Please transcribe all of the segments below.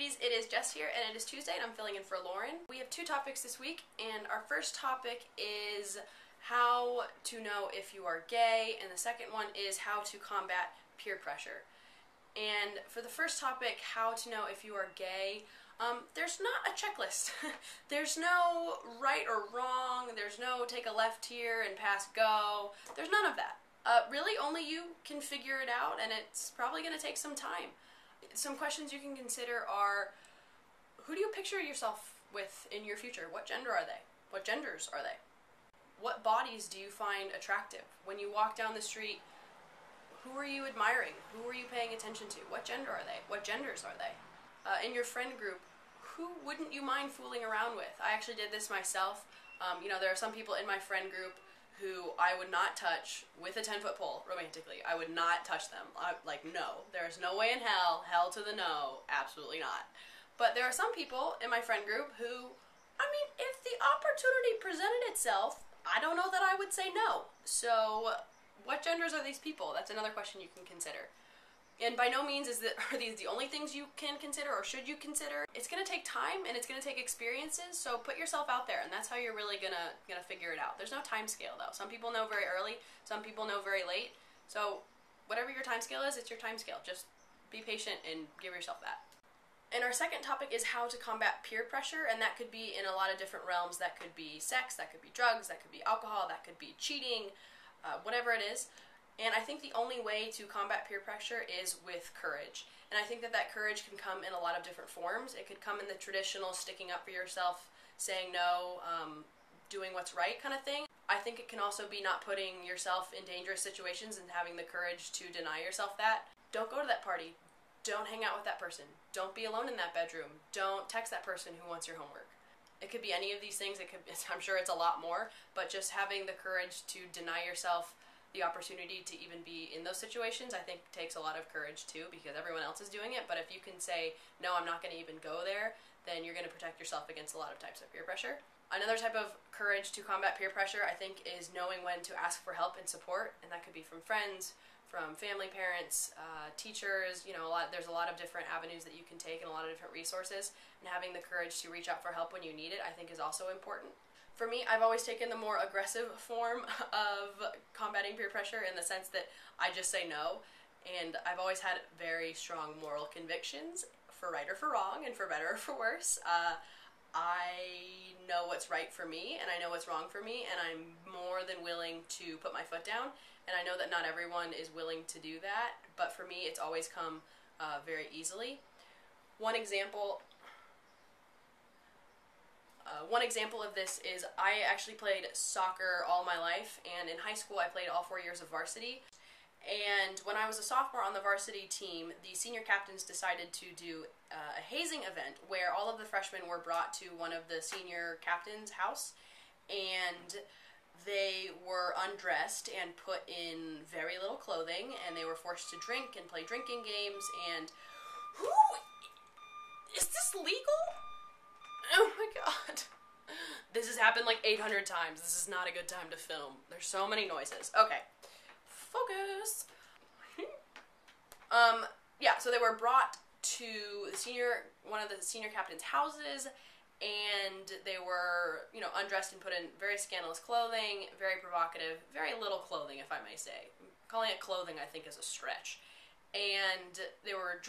ladies, it is Jess here, and it is Tuesday, and I'm filling in for Lauren. We have two topics this week, and our first topic is how to know if you are gay, and the second one is how to combat peer pressure. And for the first topic, how to know if you are gay, there's not a checklist. There's no right or wrong, there's no take a left here and pass go, there's none of that. Really, only you can figure it out, and it's probably going to take some time. Some questions you can consider are, who do you picture yourself with in your future? What gender are they? What genders are they? What bodies do you find attractive? When you walk down the street, who are you admiring? Who are you paying attention to? What gender are they? What genders are they? In your friend group, who wouldn't you mind fooling around with? I actually did this myself. There are some people in my friend group who I would not touch with a 10-foot pole romantically. I would not touch them. No. There's no way in hell to the no, absolutely not. But there are some people in my friend group who, if the opportunity presented itself, I don't know that I would say no. So, what genders are these people? That's another question you can consider. And by no means are these the only things you can consider or should you consider. It's going to take time and it's going to take experiences, so put yourself out there, and that's how you're really gonna figure it out. There's no time scale though. Some people know very early, some people know very late. So whatever your time scale is, it's your time scale. Just be patient and give yourself that. And our second topic is how to combat peer pressure, and that could be in a lot of different realms. That could be sex, that could be drugs, that could be alcohol, that could be cheating, whatever it is. And I think the only way to combat peer pressure is with courage. And I think that courage can come in a lot of different forms. It could come in the traditional sticking up for yourself, saying no, doing what's right kind of thing. I think it can also be not putting yourself in dangerous situations and having the courage to deny yourself that. Don't go to that party. Don't hang out with that person. Don't be alone in that bedroom. Don't text that person who wants your homework. It could be any of these things. I'm sure it's a lot more, but just having the courage to deny yourself the opportunity to even be in those situations, I think takes a lot of courage too, because everyone else is doing it. But if you can say, no, I'm not going to even go there, then you're going to protect yourself against a lot of types of peer pressure. Another type of courage to combat peer pressure, I think, is knowing when to ask for help and support, and that could be from friends, from family, parents, teachers. There's a lot of different avenues that you can take and a lot of different resources, and having the courage to reach out for help when you need it, I think, is also important. For me, I've always taken the more aggressive form of combating peer pressure in the sense that I just say no, and I've always had very strong moral convictions, for right or for wrong, and for better or for worse. I know what's right for me, and I know what's wrong for me, and I'm more than willing to put my foot down, and I know that not everyone is willing to do that, but for me, it's always come very easily. One example of this is I actually played soccer all my life, and in high school I played all 4 years of varsity. And when I was a sophomore on the varsity team, the senior captains decided to do a hazing event where all of the freshmen were brought to one of the senior captain's house, and they were undressed and put in very little clothing, and they were forced to drink and play drinking games. And is this legal? Oh my god. This has happened like 800 times. This is not a good time to film. There's so many noises. Okay. Focus. So they were brought to one of the senior captain's houses, and they were, undressed and put in very scandalous clothing, very provocative, very little clothing, if I may say. Calling it clothing, I think, is a stretch. And they were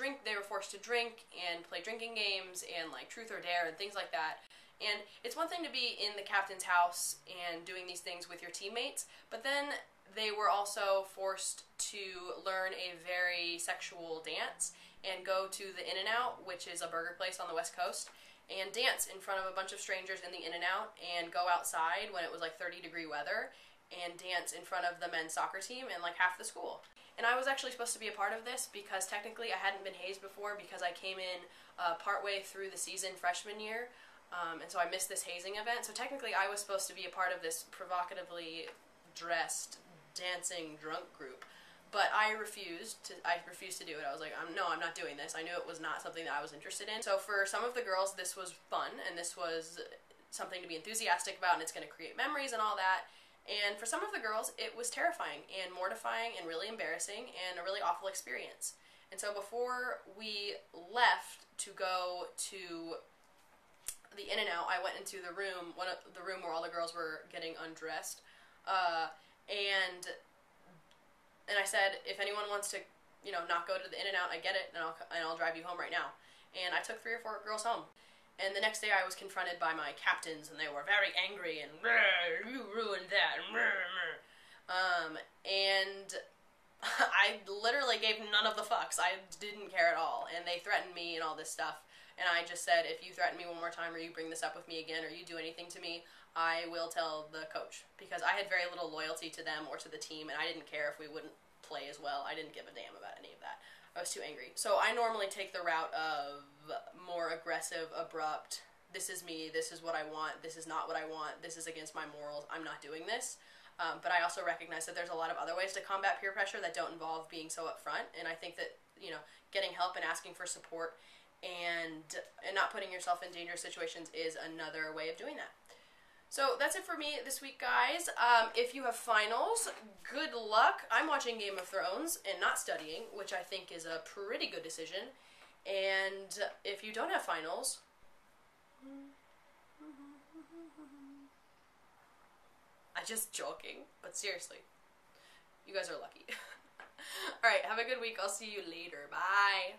forced to drink and play drinking games and like truth or dare and things like that. And it's one thing to be in the captain's house and doing these things with your teammates, but then they were also forced to learn a very sexual dance and go to the In-N-Out, which is a burger place on the West Coast, and dance in front of a bunch of strangers in the In-N-Out, and go outside when it was like 30-degree weather and dance in front of the men's soccer team and like half the school. And I was actually supposed to be a part of this because technically I hadn't been hazed before because I came in partway through the season freshman year, and so I missed this hazing event. So technically I was supposed to be a part of this provocatively dressed, dancing, drunk group. But I refused to do it. I was like, no, I'm not doing this. I knew it was not something that I was interested in. So for some of the girls, this was fun, and this was something to be enthusiastic about, and it's going to create memories and all that. And for some of the girls, it was terrifying and mortifying and really embarrassing and a really awful experience. And so before we left to go to the In-N-Out, I went into the room, the room where all the girls were getting undressed, and I said, if anyone wants to, you know, not go to the In-N-Out, I get it, and I'll drive you home right now. And I took 3 or 4 girls home. And the next day I was confronted by my captains, and they were very angry, and, you ruined that, and I literally gave none of the fucks. I didn't care at all, and they threatened me and all this stuff, and I just said, if you threaten me one more time, or you bring this up with me again, or you do anything to me, I will tell the coach, because I had very little loyalty to them or to the team, and I didn't care if we wouldn't play as well. I didn't give a damn about any of that. I was too angry. So I normally take the route of more aggressive, abrupt, this is me, this is what I want, this is not what I want, this is against my morals, I'm not doing this. But I also recognize that there's a lot of other ways to combat peer pressure that don't involve being so upfront, and I think that, you know, getting help and asking for support and not putting yourself in dangerous situations is another way of doing that. So that's it for me this week, guys. If you have finals, good luck. I'm watching Game of Thrones and not studying, which I think is a pretty good decision. And if you don't have finals, I'm just joking, but seriously, you guys are lucky. Alright, have a good week. I'll see you later. Bye.